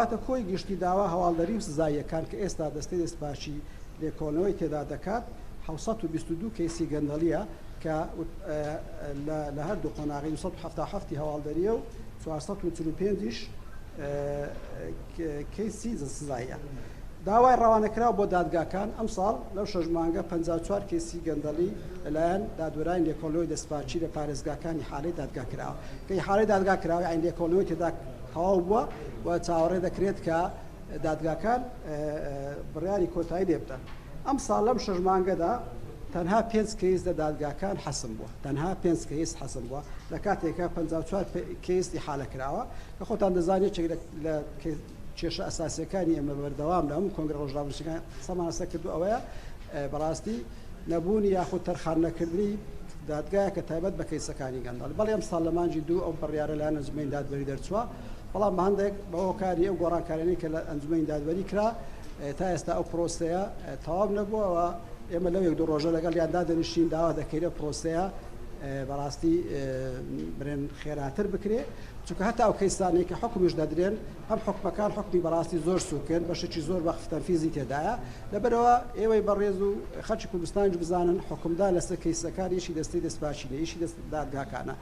هاتە کۆی گشتی داوا هەواڵدەری و سزاییەکان کە ئێستا دەستەی دەستپاچی لێکۆڵنەوەی تێدا دەکات 722 کەیسی گەندەڵیە کە لە هەردوو قۆناغی 277 هەواڵدەریە و 445 کەیسی سزاییە. داوای ڕەوانەکراوە بۆ دادگاکان ئەم ساڵ لەو 6 مانگە 54 کەیسی گەندەڵی لەلایەن دادوەرانی لێکۆڵنەوەی دەستپاچی لە پارێزگاکانی حالەی دادگاکراوە کە حالەی دادگاکراوە یان لێکۆڵنەوەی تێدا تەواو بووە و چاوەڕێ دەکرێت کە دادگاکان بڕیاری کۆتایی لێ بدەن. ئەم ساڵ لەم 6 مانگەدا تەنها 5 کەیس لە دادگاکان حەسم بووە، تەنها 5 کەیس حەسم بووە لە کاتێکە 54 کەیس ئیحالەکراوە کە خۆتان دەزانێت چێک لە کێشە ئەساسیەکانی ئێمە بەردەوام لە هەموو کۆنگرە ڕۆژنامەنووسەکان سەمانەسە کردو ئەوەیە بەڕاستی نەبوونی یاخود تەرخانەکردنی دادگایە کە تایبەت بە کەیسەکانی گەندەڵی. بەڵێ ئەم ساڵ لە مانجی دوو ئەو بڕیارە لە ئەنجومەنی دادوەری دەرچووە، بەڵام بە هەندێک بەوە کاری ئەو گۆڕانکارانەی کە لە ئەنجومەنی دادوەری کرا تا ئێستا ئەو پرۆسەیە تەواو نەبووەوە. ئێمە لەو 1-2 ڕۆژە لەگەڵ یاندا دەنیشتین داوا دەکەین پرۆسەیە بەڕاستی برێن خێراتر بکرێ، چونکە هەتا ئەو کەیسانەی کە حکمیش دەدرێن هەم حکمەکان حکمی بەڕاستی زۆر سووکن بەشێکی زۆر بەخت تەنفیزی تێدایە. لەبەرەوە ئێوەی بەڕێز و خەڵکی کوردستانیش بزانن حکمدان لەسەر کەیسەکان ئیشی دەستەی دەستپاچیە، ئیشی دادگاکانە.